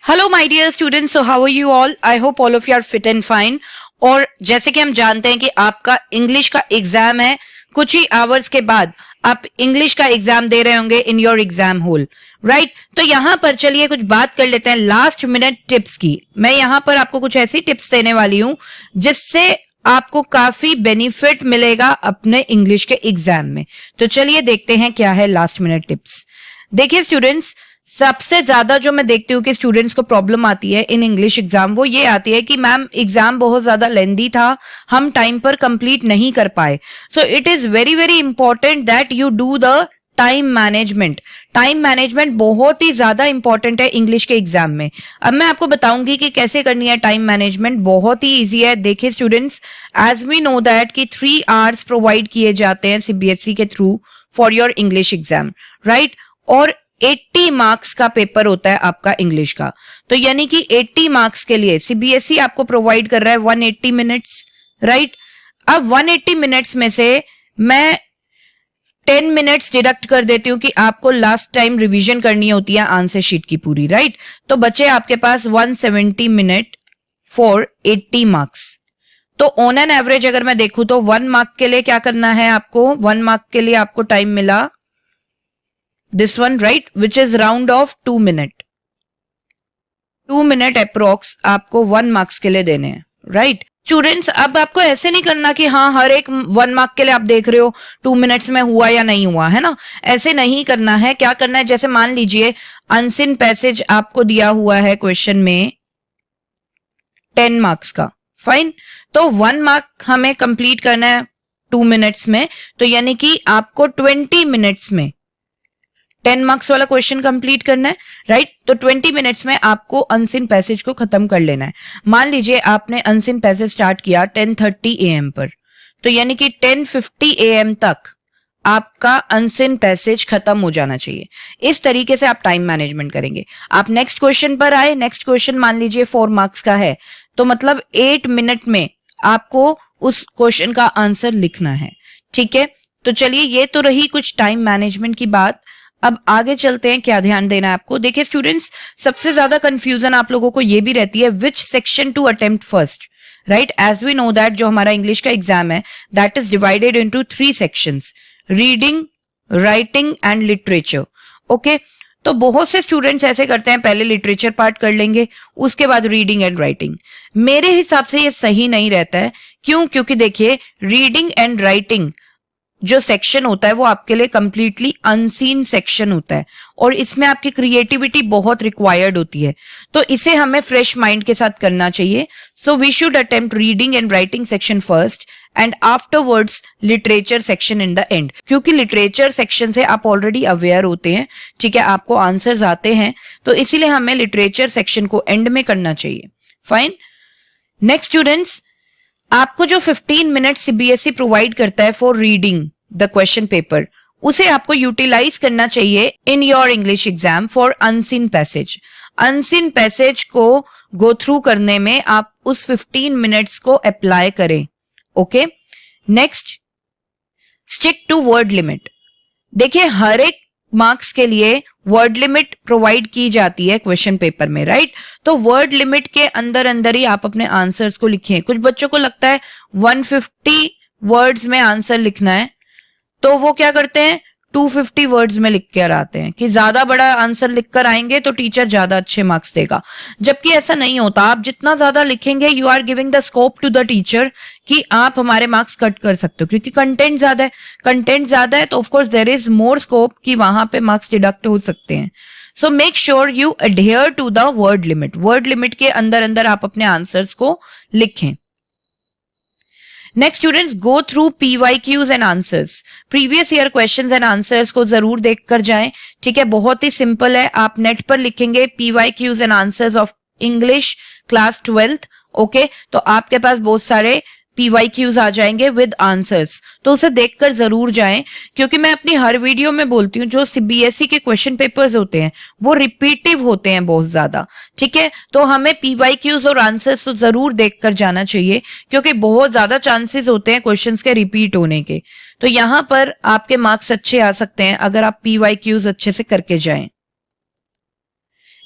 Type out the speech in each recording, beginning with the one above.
Hello my dear students, so how are you all? I hope all of you are fit and fine. और जैसे कि हम जानते हैं कि आपका इंग्लिश का एग्जाम है, कुछ ही आवर्स के बाद आप इंग्लिश का एग्जाम दे रहे होंगे in your exam hall, right? तो यहां पर चलिए कुछ बात कर लेते हैं लास्ट मिनट टिप्स की। मैं यहां पर आपको कुछ ऐसी टिप्स देने वाली हूं जिससे आपको काफी बेनिफिट मिलेगा अपने इंग्लिश के एग्जाम में। तो चलिए देखते हैं क्या है लास्ट मिनट टिप्स। देखिए स्टूडेंट्स, सबसे ज्यादा जो मैं देखती हूँ कि स्टूडेंट्स को प्रॉब्लम आती है इन इंग्लिश एग्जाम, वो ये आती है कि मैम एग्जाम बहुत ज्यादा लेंदी था, हम टाइम पर कंप्लीट नहीं कर पाए। So it is very very important that you do the time management. Time management बहुत ही ज्यादा इंपॉर्टेंट है इंग्लिश के एग्जाम में। अब मैं आपको बताऊंगी कि कैसे करनी है टाइम मैनेजमेंट। बहुत ही इजी है। देखिए students, as we know that कि 3 आवर्स प्रोवाइड किए जाते हैं सीबीएसई के through for your English exam, right? और 80 मार्क्स का पेपर होता है आपका इंग्लिश का। तो यानी कि 80 मार्क्स के लिए सीबीएसई आपको प्रोवाइड कर रहा है 180 मिनट्स, राइट? अब 180 मिनट्स में से मैं 10 मिनट्स डिडक्ट कर देती हूं कि आपको लास्ट टाइम रिवीजन करनी होती है आंसर शीट की पूरी, राइट? तो बचे आपके पास 170 मिनट फॉर 80 मार्क्स। तो ऑन एन एवरेज अगर मैं देखूं तो 1 मार्क के लिए क्या करना है आपको? 1 मार्क के लिए आपको टाइम मिला this one, right, which is round of 2 minute 2 minute approx आपको 1 मार्क्स के लिए देने हैं, राइट? स्टूडेंट्स, अब आपको ऐसे नहीं करना कि हाँ हर एक 1 मार्क के लिए आप देख रहे हो 2 मिनट्स में हुआ या नहीं हुआ, है ना? ऐसे नहीं करना है। क्या करना है, जैसे मान लीजिए अनसीन पैसेज आपको दिया हुआ है क्वेश्चन में 10 मार्क्स का, फाइन। तो 1 मार्क हमें कंप्लीट करना है 2 मिनट्स में, तो यानी कि आपको 20 मिनट्स में 10 मार्क्स वाला क्वेश्चन कंप्लीट करना है, राइट? तो 20 मिनट्स में आपको अनसीन पैसेज को खत्म कर लेना है। मान लीजिए आपने अनसीन पैसेज स्टार्ट किया 10:30 AM पर, तो यानी कि 10:50 AM तक आपका अनसीन पैसेज खत्म हो जाना चाहिए। इस तरीके से आप टाइम मैनेजमेंट करेंगे। आप नेक्स्ट क्वेश्चन पर आए। नेक्स्ट क्वेश्चन मान लीजिए 4 मार्क्स का है, तो मतलब 8 मिनट में आपको उस क्वेश्चन का आंसर लिखना है, ठीक है? तो चलिए, ये तो रही कुछ टाइम मैनेजमेंट की बात। अब आगे चलते हैं, क्या ध्यान देना है आपको। देखिए स्टूडेंट्स, सबसे ज्यादा कंफ्यूजन आप लोगों को ये भी रहती है which section to attempt first, right? As we know that जो हमारा इंग्लिश का एग्जाम है that is divided into 3 sections, reading, writing and literature, okay? तो बहुत से स्टूडेंट्स ऐसे करते हैं, पहले लिटरेचर पार्ट कर लेंगे, उसके बाद रीडिंग एंड राइटिंग। मेरे हिसाब से ये सही नहीं रहता है। क्यों? क्योंकि देखिए रीडिंग एंड राइटिंग जो सेक्शन होता है वो आपके लिए कंप्लीटली अनसीन सेक्शन होता है और इसमें आपकी क्रिएटिविटी बहुत रिक्वायर्ड होती है। तो इसे हमें फ्रेश माइंड के साथ करना चाहिए। So we should attempt reading and writing section first and afterwards literature section in the end, क्योंकि लिटरेचर सेक्शन से आप ऑलरेडी अवेयर होते हैं, ठीक है? आपको आंसर्स आते हैं, तो इसीलिए हमें लिटरेचर सेक्शन को एंड में करना चाहिए, फाइन। नेक्स्ट स्टूडेंट्स, आपको जो 15 मिनट सीबीएसई प्रोवाइड करता है for reading the question paper, उसे आपको यूटिलाइज करना चाहिए in your English exam for unseen passage. Unseen passage को गो थ्रू करने में आप उस 15 मिनट्स को अप्लाई करें, okay? Next, stick to word limit. देखिए हर एक मार्क्स के लिए वर्ड लिमिट प्रोवाइड की जाती है क्वेश्चन पेपर में, राइट? तो वर्ड लिमिट के अंदर अंदर ही आप अपने आंसर्स को लिखें। कुछ बच्चों को लगता है 150 वर्ड्स में आंसर लिखना है, तो वो क्या करते हैं 250 वर्ड्स में लिख कर आते हैं कि ज्यादा बड़ा आंसर लिखकर आएंगे तो टीचर ज्यादा अच्छे मार्क्स देगा। जबकि ऐसा नहीं होता। आप जितना ज्यादा लिखेंगे you are giving the scope to the teacher कि आप हमारे मार्क्स कट कर सकते हो, क्योंकि कंटेंट ज्यादा है। कंटेंट ज्यादा है तो of course there is more scope कि वहां पे मार्क्स डिडक्ट हो सकते हैं। So make sure you adhere to the word limit. Word limit के अंदर अंदर आप अपने आंसर्स को लिखें। Next students, go through PYQs and answers. Previous year questions and answers को जरूर देखकर जाएं, ठीक है? बहुत ही सिंपल है। आप नेट पर लिखेंगे PYQs and answers of English class 12th, okay? तो आपके पास बहुत सारे पीवाईक्यूज आ जाएंगे विद आंसर्स, तो उसे देखकर जरूर जाएं, क्योंकि मैं अपनी हर वीडियो में बोलती हूँ जो सीबीएसई के क्वेश्चन पेपर्स होते हैं वो रिपीटिव होते हैं बहुत ज्यादा, ठीक है? तो हमें पीवाईक्यूज और आंसर्स तो जरूर देखकर जाना चाहिए, क्योंकि बहुत ज्यादा चांसेस होते हैं क्वेश्चंस के रिपीट होने के। तो यहां पर आपके मार्क्स अच्छे आ सकते हैं अगर आप पीवाईक्यूज अच्छे से करके जाएं।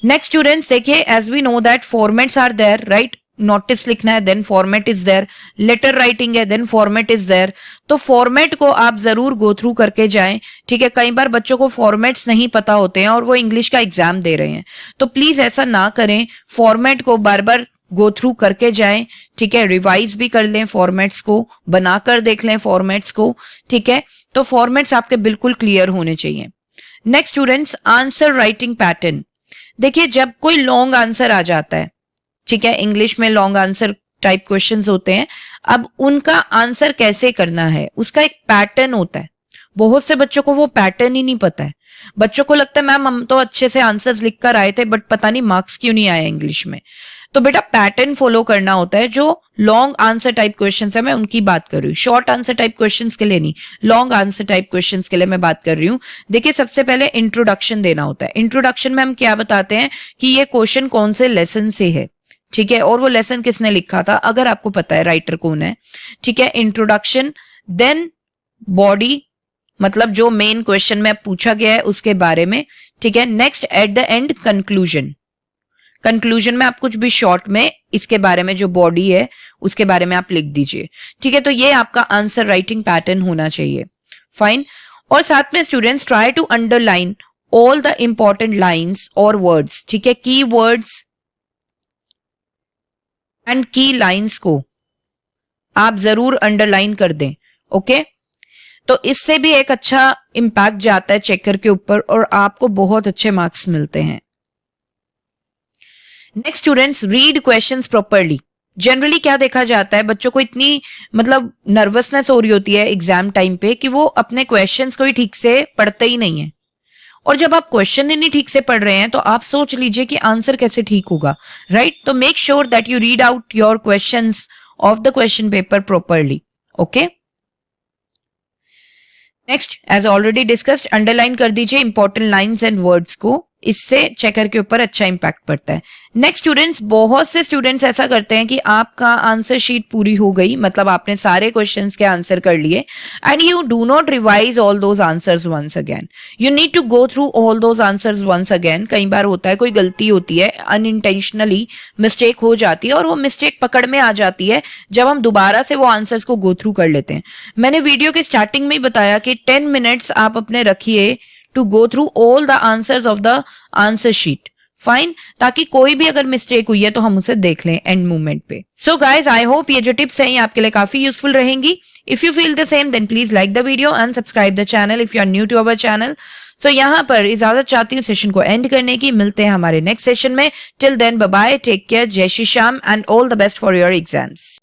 नेक्स्ट स्टूडेंट्स देखिए, as we know that formats are there, right? Notice लिखना है then format is there, letter writing है देन फॉर्मेट इज देयर। तो फॉर्मेट को आप जरूर गो थ्रू करके जाएं, ठीक है? कई बार बच्चों को फॉर्मेट्स नहीं पता होते हैं और वो इंग्लिश का एग्जाम दे रहे हैं, तो प्लीज ऐसा ना करें, फॉर्मेट को बार बार गो थ्रू करके जाएं, ठीक है? रिवाइज भी कर लें, फॉर्मेट्स को बनाकर देख लें फॉर्मेट्स को, ठीक है? तो फॉर्मेट्स आपके बिल्कुल क्लियर होने चाहिए। Next students, answer writing pattern. देखिए, जब कोई लॉन्ग आंसर आ जाता है, ठीक है, इंग्लिश में लॉन्ग आंसर टाइप क्वेश्चंस होते हैं, अब उनका आंसर कैसे करना है उसका एक पैटर्न होता है। बहुत से बच्चों को वो पैटर्न ही नहीं पता है। बच्चों को लगता है मैम हम तो अच्छे से आंसर्स लिख कर आए थे बट पता नहीं मार्क्स क्यों नहीं आए इंग्लिश में। तो बेटा पैटर्न फॉलो करना होता है। जो लॉन्ग आंसर टाइप क्वेश्चंस है मैं उनकी बात कर रही हूँ, शॉर्ट आंसर टाइप क्वेश्चंस के लिए नहीं, लॉन्ग आंसर टाइप क्वेश्चंस के लिए मैं बात कर रही हूँ। देखिए, सबसे पहले इंट्रोडक्शन देना होता है। इंट्रोडक्शन में हम क्या बताते हैं कि ये क्वेश्चन कौन से लेसन से है, ठीक है, और वो लेसन किसने लिखा था, अगर आपको पता है राइटर कौन है, ठीक है। इंट्रोडक्शन, देन बॉडी, मतलब जो मेन क्वेश्चन में पूछा गया है उसके बारे में, ठीक है। Next at the end conclusion. Conclusion में आप कुछ भी शॉर्ट में इसके बारे में जो बॉडी है उसके बारे में आप लिख दीजिए, ठीक है। तो ये आपका आंसर राइटिंग पैटर्न होना चाहिए, फाइन। और साथ में students try to underline all the important lines और वर्ड्स, ठीक है। की वर्ड्स एंड की लाइंस को आप जरूर अंडरलाइन कर दें, ओके। तो इससे भी एक अच्छा इंपैक्ट जाता है चेकर के ऊपर और आपको बहुत अच्छे मार्क्स मिलते हैं। Next students, read questions properly. Generally क्या देखा जाता है, बच्चों को इतनी मतलब नर्वसनेस हो रही होती है एग्जाम टाइम पे कि वो अपने क्वेश्चंस को ही ठीक से पढ़ते ही नहीं है। और जब आप क्वेश्चन ही नहीं ठीक से पढ़ रहे हैं तो आप सोच लीजिए कि आंसर कैसे ठीक होगा, राइट? तो make sure that you read out your questions of the question paper properly, okay. Next, as already discussed, underline कर दीजिए इंपॉर्टेंट लाइंस एंड वर्ड्स को, इससे चेकर के ऊपर अच्छा इंपैक्ट पड़ता है। नेक्स्ट स्टूडेंट्स, बहुत से स्टूडेंट्स ऐसा करते हैं कि आपका आंसर शीट पूरी हो गई, मतलब आपने सारे क्वेश्चंस के आंसर कर लिए and you do not revise all those answers once again. You need to go through all those answers once again. कई बार होता है कोई गलती होती है, अनइंटेंशनली मिस्टेक हो जाती है और वो मिस्टेक पकड़ में आ जाती है जब हम दोबारा से वो आंसर्स को गो थ्रू कर लेते हैं। मैंने वीडियो के स्टार्टिंग में ही बताया कि 10 मिनट्स आप अपने रखिए to go through all the answers of the answer sheet, fine, ताकि कोई भी अगर मिस्टेक हुई है तो हम उसे देख लें एंड मूवमेंट पे। सो गाइज, आई होप ये जो टिप्स हैं ये आपके लिए काफी यूजफुल रहेंगी। If you feel the same then please like the video and subscribe the channel if you are new to our channel. So यहाँ पर इजाजत चाहती हूँ सेशन को एंड करने की। मिलते हैं हमारे नेक्स्ट सेशन में। Till then bye bye, take care, जय Shri Shyam and all the best for your exams.